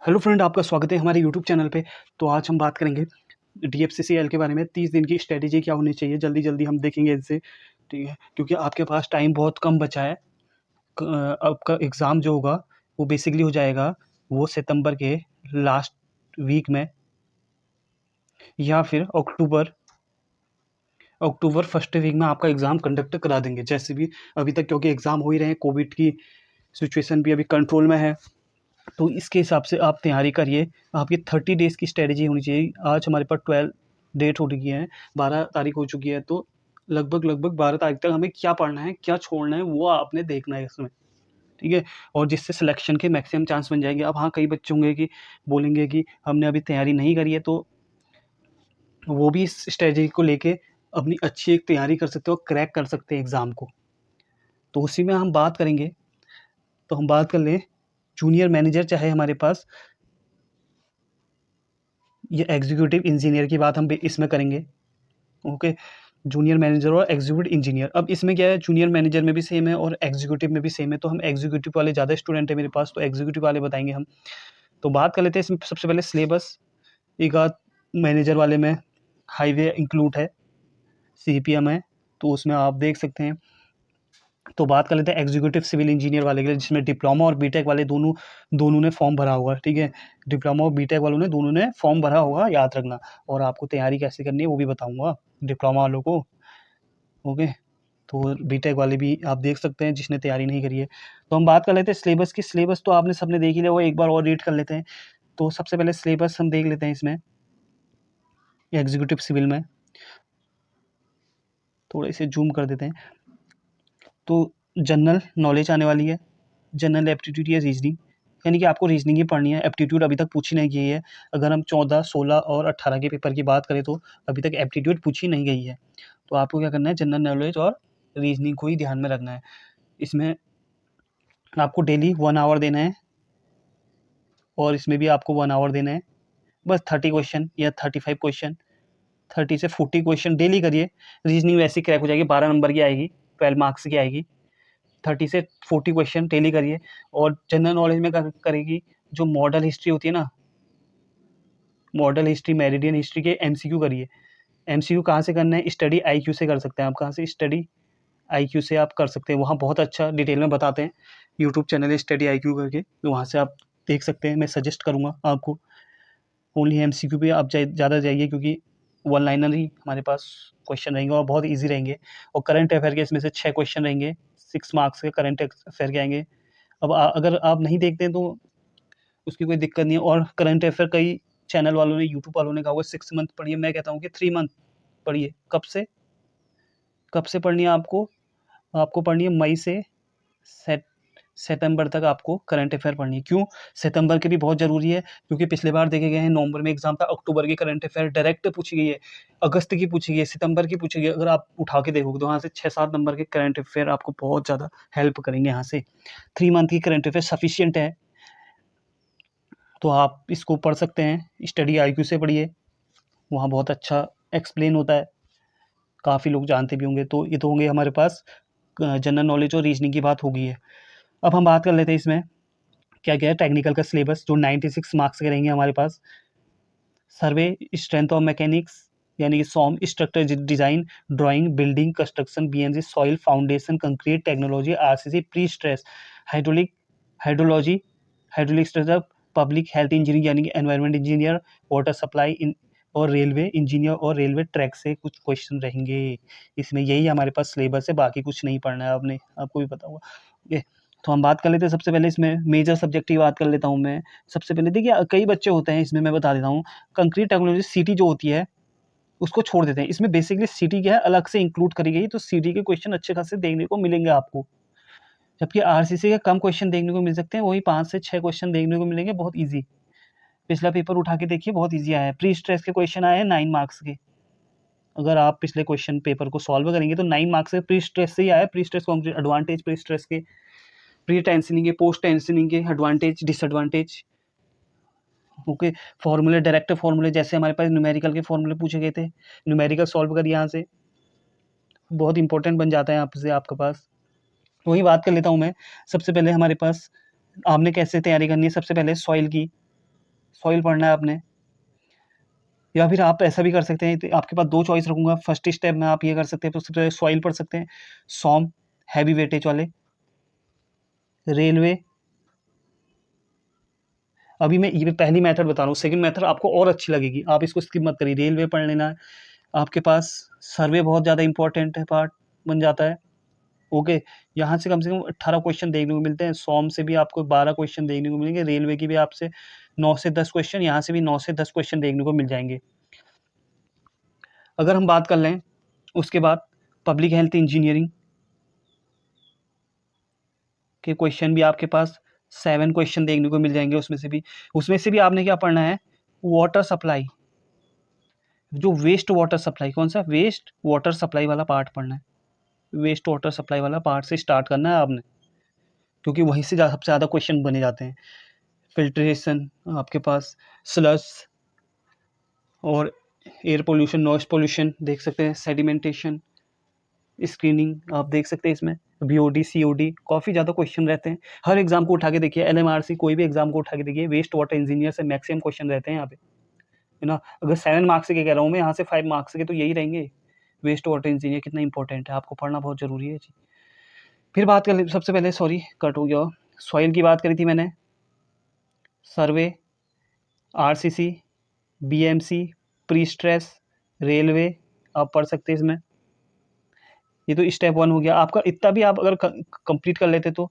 Hello friend, आपका स्वागत है हमारे यूट्यूब चैनल पे। तो आज हम बात करेंगे डीएफसीसीएल के बारे में। 30 दिन की स्ट्रेटेजी क्या होनी चाहिए, जल्दी जल्दी हम देखेंगे इनसे। ठीक है, क्योंकि आपके पास टाइम बहुत कम बचा है। आपका एग्ज़ाम जो होगा वो बेसिकली हो जाएगा वो सितंबर के लास्ट वीक में या फिर अक्टूबर फर्स्ट वीक में आपका एग्ज़ाम कंडक्ट करा देंगे जैसे भी अभी तक, क्योंकि एग्ज़ाम हो ही रहे हैं। कोविड की सिचुएशन भी अभी कंट्रोल में है, तो इसके हिसाब से आप तैयारी करिए। आपकी 30 डेज़ की स्ट्रेटजी होनी चाहिए। आज हमारे पास 12 डेट हो चुकी है, 12 तारीख हो चुकी है, तो लगभग 12 तारीख तक हमें क्या पढ़ना है, क्या छोड़ना है, वो आपने देखना है इसमें। ठीक है, और जिससे सिलेक्शन के मैक्सिमम चांस बन जाएंगे। अब हाँ, कई बच्चे होंगे कि बोलेंगे कि हमने अभी तैयारी नहीं करी है, तो वो भी इस स्ट्रेटजी को लेके अपनी अच्छी एक तैयारी कर सकते हो, क्रैक कर सकते हैं एग्ज़ाम को। तो उसी में हम बात करेंगे। तो हम बात कर लें जूनियर मैनेजर, चाहे हमारे पास ये एग्जीक्यूटिव इंजीनियर की बात हम इसमें करेंगे। ओके, जूनियर मैनेजर और एग्जीक्यूटिव इंजीनियर। अब इसमें क्या है, जूनियर मैनेजर में भी सेम है और एग्जीक्यूटिव में भी सेम है। तो हम एग्जीक्यूटिव वाले ज़्यादा स्टूडेंट है मेरे पास, तो एग्जीक्यूटिव वाले बताएंगे हम। तो बात कर लेते हैं इसमें सबसे पहले सिलेबस। एक आध मैनेजर वाले में हाईवे इंक्लूड है, सीपीएम है, तो उसमें आप देख सकते हैं। तो बात कर लेते हैं एग्जीक्यूटिव सिविल इंजीनियर वाले के लिए, जिसमें डिप्लोमा और बीटेक वाले दोनों दोनों ने फॉर्म भरा हुआ है। ठीक है, डिप्लोमा और बीटेक वालों ने दोनों ने फॉर्म भरा होगा, याद रखना। और आपको तैयारी कैसे करनी है वो भी बताऊंगा डिप्लोमा वालों को। ओके, तो बीटेक वाले भी आप देख सकते हैं जिसने तैयारी नहीं करी है। तो हम बात कर लेते हैं सिलेबस की। सिलेबस तो आपने सबने देख ही लिया, वो एक बार और रीड कर लेते हैं। तो सबसे पहले सिलेबस हम देख लेते हैं इसमें एग्जीक्यूटिव सिविल में। थोड़े से जूम कर देते हैं। तो जनरल नॉलेज आने वाली है, जनरल एप्टीट्यूड या रीजनिंग, यानी कि आपको रीजनिंग ही पढ़नी है। एप्टीट्यूड अभी तक पूछी नहीं गई है। अगर हम 14, 16 और 18 के पेपर की बात करें तो अभी तक एप्टीट्यूड पूछी नहीं गई है। तो आपको क्या करना है, जनरल नॉलेज और रीजनिंग को ही ध्यान में रखना है। इसमें आपको डेली 1 आवर देना है, और इसमें भी आपको 1 आवर देना है। बस 30 क्वेश्चन या 35 क्वेश्चन, 30 से 40 क्वेश्चन डेली करिए। रीजनिंग वैसे क्रैक हो जाएगी, 12 नंबर की आएगी, 12 मार्क्स की आएगी। 30 से 40 क्वेश्चन डेली करिए। और जनरल नॉलेज में करेगी जो मॉडल हिस्ट्री होती है ना, मॉडल हिस्ट्री, मेरिडियन हिस्ट्री के एमसीक्यू करिए। एमसीक्यू कहाँ से करना है, स्टडी आईक्यू से कर सकते हैं आप। कहाँ से, स्टडी आईक्यू से आप कर सकते हैं। वहाँ बहुत अच्छा डिटेल में बताते हैं। यूट्यूब चैनल है स्टडी आईक्यू करके, तो वहाँ से आप देख सकते हैं। मैं सजेस्ट करूँगा आपको ओनली एमसीक्यू पे आप ज़्यादा जाइए, क्योंकि वन लाइनर ही हमारे पास क्वेश्चन रहेंगे और बहुत ईजी रहेंगे। और करंट अफेयर के इसमें से 6 क्वेश्चन रहेंगे, 6 मार्क्स के करंट अफेयर के आएंगे। अब अगर आप नहीं देखते हैं तो उसकी कोई दिक्कत नहीं है। और करंट अफेयर कई चैनल वालों ने, यूट्यूब वालों ने कहा हुआ 6 मंथ पढ़िए, मैं कहता हूँ कि 3 मंथ पढ़िए। कब से पढ़नी है आपको? आपको पढ़नी है मई से सितंबर तक आपको करंट अफेयर पढ़नी है। क्यों? सितंबर के भी बहुत ज़रूरी है, क्योंकि पिछले बार देखे गए हैं नवंबर में एग्जाम था, अक्टूबर की करंट अफेयर डायरेक्ट पूछी गई है, अगस्त की पूछी गई है, सितंबर की पूछी गई है। अगर आप उठा के देखोगे तो वहाँ से 6-7 नंबर के करंट अफेयर आपको बहुत ज़्यादा हेल्प करेंगे यहाँ से। 3 मंथ की करंट अफेयर सफिशियंट है, तो आप इसको पढ़ सकते हैं। स्टडी आईक्यू से पढ़िए, वहाँ बहुत अच्छा एक्सप्लेन होता है, काफ़ी लोग जानते भी होंगे। तो ये तो होंगे हमारे पास जनरल नॉलेज और रीजनिंग की बात होगी है। अब हम बात कर लेते हैं इसमें क्या क्या है। टेक्निकल का सिलेबस जो 96 मार्क्स के रहेंगे हमारे पास। सर्वे, स्ट्रेंथ ऑफ मैकेनिक्स, यानी कि SOM, structure design, drawing, building construction, BMC, soil foundation, concrete technology, RCC, pre stress, hydraulic, hydrology, hydraulic structure, public health engineering यानी कि environment engineer, water supply in, और railway engineer और railway track से कुछ question रहेंगे इसमें। यही हमारे पास सिलेबस है, बाकी कुछ नहीं पढ़ना है आपने, आपको भी पता होगा। ओके, तो हम बात कर लेते हैं सबसे पहले इसमें मेजर सब्जेक्ट की बात कर लेता हूँ मैं। सबसे पहले देखिए, कई बच्चे होते हैं इसमें, मैं बता देता हूँ। कंक्रीट टेक्नोलॉजी सीटी जो होती है उसको छोड़ देते हैं। इसमें बेसिकली सीटी क्या है, अलग से इंक्लूड करी गई, तो सीटी के क्वेश्चन अच्छे खासे देखने को मिलेंगे आपको। जबकि आरसीसी के कम क्वेश्चन देखने को मिल सकते हैं, वही 5 से 6 क्वेश्चन देखने को मिलेंगे, बहुत ईजी। पिछला पेपर उठा के देखिए, बहुत ईजी आया है। प्री स्ट्रेस के क्वेश्चन आए हैं 9 मार्क्स के। अगर आप पिछले क्वेश्चन पेपर को सॉल्व करेंगे तो 9 मार्क्स से प्री स्ट्रेस से ही आया। Pre stress concrete advantage, pre stress के, प्री टेंशनिंग के, पोस्ट टेंशनिंग के एडवांटेज डिसएडवांटेज। ओके, फॉर्मूले, डायरेक्ट फॉर्मूले, जैसे हमारे पास न्यूमेरिकल के फॉर्मूले पूछे गए थे, न्यूमेरिकल सॉल्व करिए यहाँ से, बहुत इंपॉर्टेंट बन जाता है यहाँ से आपके पास। वही बात कर लेता हूँ मैं। सबसे पहले हमारे पास आपने कैसे तैयारी करनी है। सबसे पहले सॉइल की, सॉइल पढ़ना है आपने। या फिर आप ऐसा भी कर सकते हैं, तो आपके पास 2 चॉइस रखूँगा। फर्स्ट स्टेप में आप ये कर सकते हैं, तो सबसे पहले सॉइल पढ़ सकते हैं, सॉम हैवी वेटेज वाले, रेलवे। अभी मैं ये पहली मेथड बता रहा हूँ, सेकंड मेथड आपको और अच्छी लगेगी, आप इसको स्किप मत करिए। रेलवे पढ़ लेना है आपके पास, सर्वे बहुत ज़्यादा इंपॉर्टेंट है, पार्ट बन जाता है। ओके, यहाँ से कम 18 क्वेश्चन देखने को मिलते हैं, सॉम से भी आपको 12 क्वेश्चन देखने को मिलेंगे, रेलवे की भी आपसे 9 से 10 क्वेश्चन, यहाँ से भी 9 से 10 क्वेश्चन देखने को मिल जाएंगे। अगर हम बात कर लें उसके बाद पब्लिक हेल्थ इंजीनियरिंग के क्वेश्चन भी आपके पास 7 क्वेश्चन देखने को मिल जाएंगे। उसमें से भी आपने क्या पढ़ना है, वाटर सप्लाई, जो वेस्ट वाटर सप्लाई, कौन सा वेस्ट वाटर सप्लाई वाला पार्ट पढ़ना है। वेस्ट वाटर सप्लाई वाला पार्ट से स्टार्ट करना है आपने, क्योंकि वहीं से सबसे ज़्यादा क्वेश्चन बने जाते हैं। फिल्ट्रेशन आपके पास, स्लस और एयर पोल्यूशन, नॉइस पोल्यूशन देख सकते हैं, सेडिमेंटेशन, स्क्रीनिंग आप देख सकते हैं। इसमें बीओडी सीओडी काफ़ी ज़्यादा क्वेश्चन रहते हैं। हर एग्जाम को उठा के देखिए, एलएमआरसी कोई भी एग्जाम को उठा के देखिए, वेस्ट वाटर इंजीनियर से मैक्सिमम क्वेश्चन रहते हैं यहाँ पे, है ना। अगर 7 मार्क्स के कह रहा हूँ मैं, यहाँ से 5 मार्क्स के तो यही रहेंगे। वेस्ट वाटर इंजीनियर कितना इंपॉर्टेंट है, आपको पढ़ना बहुत ज़रूरी है जी। फिर बात कर, सबसे पहले सॉरी कट हो गया, सॉइल की बात करी थी मैंने, survey, RCC, BMC, pre stress, railway आप पढ़ सकते हैं इसमें। ये तो स्टेप 1 हो गया आपका। इतना भी आप अगर कंप्लीट कर लेते तो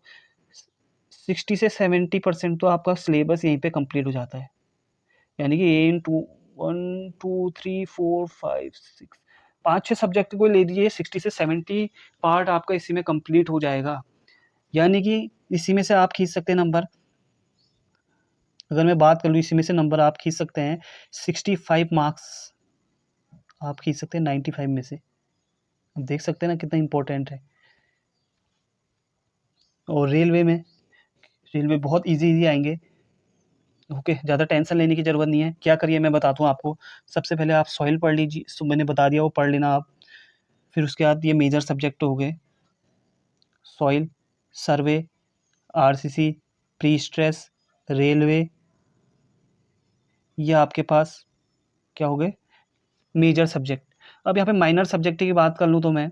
60 से 70% तो आपका सिलेबस यहीं पे कंप्लीट हो जाता है। यानी कि ए इन 1 2 3 4 5 6 5-6 सब्जेक्ट को ले लीजिए, 60 से 70 पार्ट आपका इसी में कंप्लीट हो जाएगा। यानी कि इसी में से आप खींच सकते हैं नंबर। अगर मैं बात कर लूँ, इसी में से नंबर आप खींच सकते हैं 65 मार्क्स आप खींच सकते हैं 95 में से। आप देख सकते हैं ना कितना इंपॉर्टेंट है। और रेलवे बहुत इजी आएंगे। ओके, ज़्यादा टेंशन लेने की ज़रूरत नहीं है। क्या करिए मैं बताता हूँ आपको। सबसे पहले आप सॉइल पढ़ लीजिए, सो मैंने बता दिया वो पढ़ लेना आप। फिर उसके बाद ये मेजर सब्जेक्ट हो गए, सॉइल, सर्वे, आरसीसी, प्री स्ट्रेस, रेलवे, ये आपके पास क्या हो गए मेजर सब्जेक्ट। अब यहाँ पे माइनर सब्जेक्ट की बात कर लूँ तो मैं,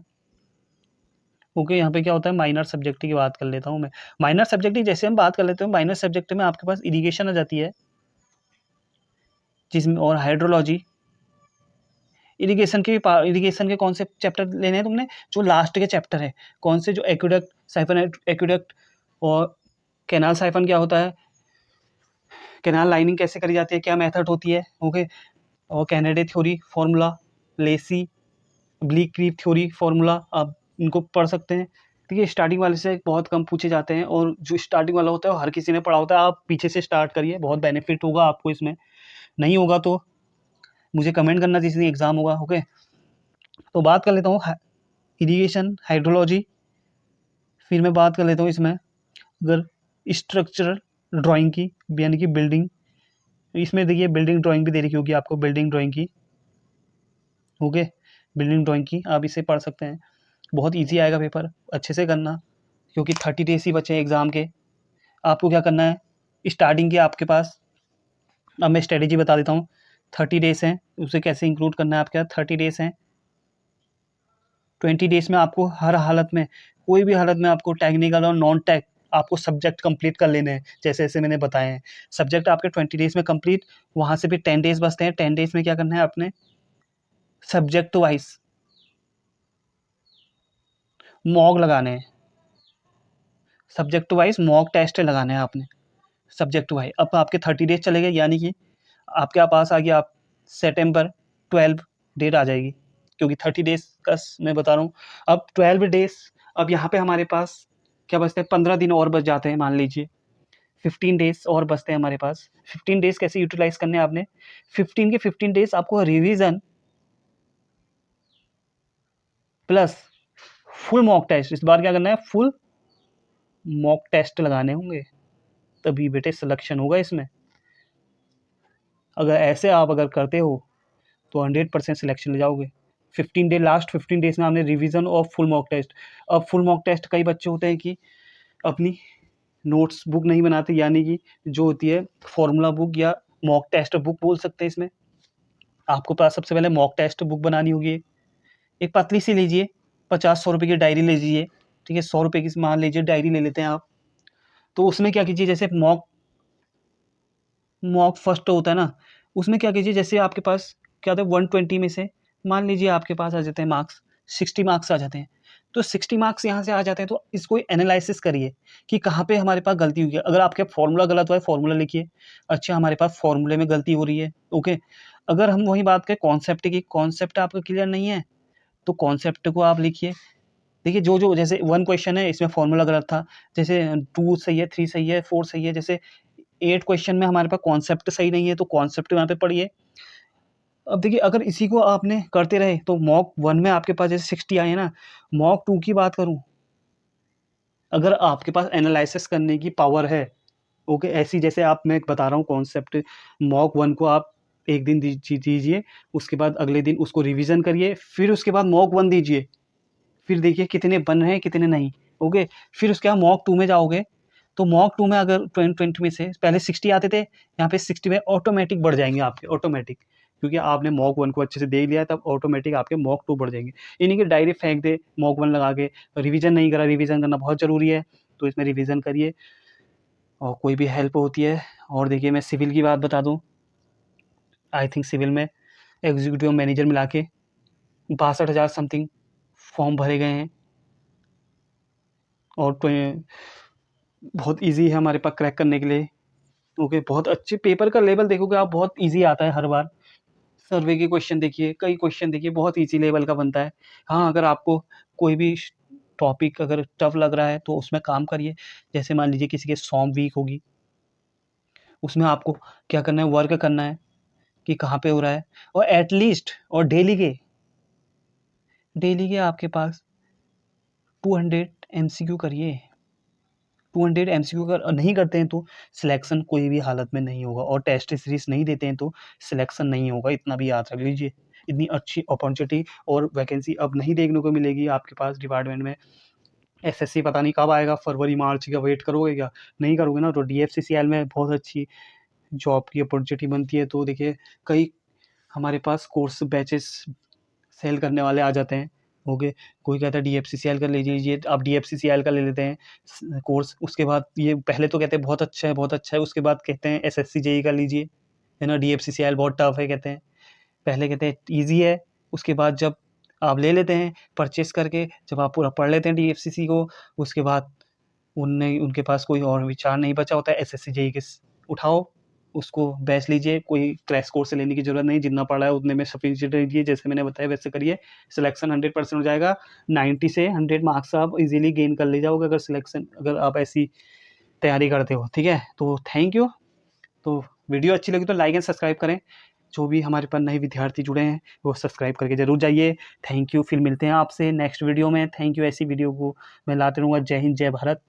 ओके, यहाँ पे क्या होता है माइनर सब्जेक्ट की बात कर लेता हूँ मैं। माइनर सब्जेक्ट की जैसे हम बात कर लेते हैं, माइनर सब्जेक्ट में आपके पास इरिगेशन आ जाती है, जिसमें और हाइड्रोलॉजी। इरिगेशन के कौन से चैप्टर लेने हैं तुमने, जो लास्ट के चैप्टर है, कौन से, जो एक्विडक्ट साइफन, एक्विडक्ट और कैनाल साइफन क्या होता है, कैनाल लाइनिंग कैसे करी जाती है, क्या मेथड होती है, ओके। और Kennedy theory formula, Lacey, Bligh creep theory formula आप इनको पढ़ सकते हैं। ठीक है, स्टार्टिंग वाले से बहुत कम पूछे जाते हैं, और जो स्टार्टिंग वाला होता है वो हर किसी ने पढ़ा होता है। आप पीछे से स्टार्ट करिए, बहुत बेनिफिट होगा आपको इसमें। नहीं होगा तो मुझे कमेंट करना जिस दिन एग्ज़ाम होगा, ओके। तो बात कर लेता हूँ इरिगेशन, हाइड्रोलॉजी। फिर मैं बात कर लेता हूँ इसमें अगर स्ट्रक्चरल ड्राइंग की, यानी कि बिल्डिंग। इसमें देखिए बिल्डिंग ड्राइंग भी दे रखी होगी आपको, बिल्डिंग ड्राइंग की, ओके। बिल्डिंग ड्राइंग की आप इसे पढ़ सकते हैं, बहुत ईजी आएगा पेपर, अच्छे से करना, क्योंकि 30 डेज ही बचे हैं एग्ज़ाम के। आपको क्या करना है, स्टार्टिंग के आपके पास, अब मैं स्ट्रेटेजी बता देता हूँ। 30 डेज हैं, उसे कैसे इंक्लूड करना है आपके पास। 30 डेज हैं, 20 डेज में आपको हर हालत में, कोई भी हालत में आपको टेक्निकल और नॉन टेक आपको सब्जेक्ट कंप्लीट कर लेने हैं, जैसे जैसे मैंने बताए हैं। सब्जेक्ट आपके 20 डेज में कंप्लीट, वहाँ से भी 10 डेज बचते हैं। 10 डेज में क्या करना है आपने, सब्जेक्ट वाइज मॉक लगाने हैं, सब्जेक्ट वाइज मॉक टेस्ट लगाने हैं आपने, सब्जेक्ट वाइज। अब आपके 30 डेज चले गए, यानी कि आपके पास आ गया, आप सितंबर 12 डेट आ जाएगी, क्योंकि 30 डेज का मैं बता रहा हूँ। अब 12 डेज, अब यहाँ पे हमारे पास क्या बचते हैं, 15 दिन और बच जाते हैं, मान लीजिए 15 डेज और बचते हैं हमारे पास। 15 डेज कैसे यूटिलाइज करने हैं आपने, 15 के 15 डेज आपको revision plus full mock test, इस बार क्या करना है, फुल मॉक टेस्ट लगाने होंगे, तभी बेटे सिलेक्शन होगा इसमें। अगर ऐसे आप अगर करते हो तो 100% सिलेक्शन ले जाओगे। 15 डे, लास्ट 15 डेज में हमने रिवीजन और फुल मॉक टेस्ट। अब फुल मॉक टेस्ट कई बच्चे होते हैं कि अपनी नोट्स बुक नहीं बनाते, यानी कि जो होती है फॉर्मूला बुक या मॉक टेस्ट बुक बोल सकते हैं इसमें। आपको पास सबसे पहले मॉक टेस्ट बुक बनानी होगी। एक पतली सी लीजिए, 50-100 रुपये की डायरी ले लीजिए, ठीक है, 100 रुपये की मान लीजिए डायरी ले लेते हैं आप। तो उसमें क्या कीजिए, जैसे मॉक मॉक फर्स्ट होता है ना, उसमें क्या कीजिए, जैसे आपके पास क्या होता है 120 में से मान लीजिए आपके पास आ जाते हैं मार्क्स, 60 मार्क्स आ जाते हैं। तो 60 मार्क्स यहाँ से आ जाते हैं, तो इसको एनालिसिस करिए कि कहाँ पे हमारे पास गलती हुई है। अगर आपके फॉर्मूला गलत हुआ है, फॉर्मूला लिखिए, अच्छा हमारे पास फॉर्मूले में गलती हो रही है, ओके। अगर हम वही बात करें कॉन्सेप्ट की, कॉन्सेप्ट आपका क्लियर नहीं है, तो कॉन्सेप्ट को आप लिखिए। देखिए जो जैसे 1 क्वेश्चन है इसमें फॉर्मूला गलत था, जैसे 2 सही है, 3 सही है, 4 सही है, जैसे 8 क्वेश्चन में हमारे पास कॉन्सेप्ट सही नहीं है, तो कॉन्सेप्ट यहाँ पे पढ़िए। अब देखिए अगर इसी को आपने करते रहे तो मॉक 1 में आपके पास जैसे 60 आए हैं ना, मॉक 2 की बात करूँ, अगर आपके पास एनालिसिस करने की पावर है, ओके, ऐसी जैसे आप मैं बता रहा हूँ कॉन्सेप्ट, मॉक 1 को आप एक दिन दीजिए, उसके बाद अगले दिन उसको रिवीजन करिए, फिर उसके बाद मॉक 1 दीजिए, फिर देखिए कितने बन रहे हैं कितने नहीं, ओके। फिर उसके बाद मॉक 2 में जाओगे, तो मॉक 2 में अगर 20 में से पहले 60 आते थे, यहाँ पे 60 में ऑटोमेटिक बढ़ जाएंगे आपके, ऑटोमेटिक, क्योंकि आपने मॉक 1 को अच्छे से देख लिया है, तब ऑटोमेटिक आपके मॉक 2 बढ़ जाएंगे। इन्हीं के डायरेक्ट फेंक दे मॉक 1 लगा के, रिवीजन नहीं करा, रिवीजन करना बहुत ज़रूरी है, तो इसमें रिवीजन करिए और कोई भी हेल्प होती है। और देखिए मैं सिविल की बात बता दूँ, आई थिंक सिविल में एग्जीक्यूटिव मैनेजर मिला के 62,000 समथिंग फॉर्म भरे गए हैं, और बहुत ईजी है हमारे पास क्रैक करने के लिए, ओके। बहुत अच्छे पेपर का लेवल देखोगे आप, बहुत ईजी आता है हर बार। सर्वे के क्वेश्चन देखिए, कई क्वेश्चन देखिए, बहुत ईजी लेवल का बनता है। हाँ, अगर आपको कोई भी टॉपिक अगर टफ लग रहा है तो उसमें काम करिए। जैसे मान लीजिए किसी के सॉम वीक होगी, उसमें आपको क्या करना है, वर्क करना है कि कहाँ पे हो रहा है, और एटलीस्ट और डेली के आपके पास 200 एमसीक्यू करिए। 200 एमसीक्यू अगर नहीं करते हैं तो सिलेक्शन कोई भी हालत में नहीं होगा, और टेस्ट सीरीज नहीं देते हैं तो सिलेक्शन नहीं होगा, इतना भी याद रख लीजिए। इतनी अच्छी अपॉर्चुनिटी और वैकेंसी अब नहीं देखने को मिलेगी आपके पास डिपार्टमेंट में। एसएससी पता नहीं कब आएगा, फरवरी मार्च का वेट करोगे क्या? नहीं करोगे ना, तो डीएफसीसीएल में बहुत अच्छी जॉब की अपॉर्चुनिटी बनती है। तो देखिए कई हमारे पास कोर्स बैचेस सेल करने वाले आ जाते हैं, ओके। कोई कहता है डीएफसीसीएल का ले लीजिए, आप डीएफसीसीएल का ले लेते हैं कोर्स, उसके बाद ये पहले तो कहते हैं बहुत अच्छा है, बहुत अच्छा है, उसके बाद कहते हैं एसएससी जेई का लीजिए, है ना, डीएफसीसीएल बहुत टफ है कहते हैं। पहले कहते हैं ईजी है, उसके बाद जब आप ले लेते हैं परचेस करके, जब आप पूरा पढ़ लेते हैं डीएफसीसी को, उसके बाद उनके पास कोई और विचार नहीं बचा होता है, एसएससी जेई के उठाओ, उसको बैच लीजिए, कोई क्रैश कोर्स से लेने की जरूरत नहीं, जितना पढ़ा है उतने में सफिशिएंट लीजिए, जैसे मैंने बताया वैसे करिए, सिलेक्शन 100% हो जाएगा। 90 से 100 मार्क्स आप इजीली गेन कर ले जाओगे, अगर आप ऐसी तैयारी करते हो, ठीक है। तो थैंक यू। तो वीडियो अच्छी लगी तो लाइक एंड सब्सक्राइब करें, जो भी हमारे पास नए विद्यार्थी जुड़े हैं वो सब्सक्राइब करके जरूर जाइए। थैंक यू, फिर मिलते हैं आपसे नेक्स्ट वीडियो में। थैंक यू, ऐसी वीडियो को मैं लाते रहूँगा। जय हिंद, जय भारत।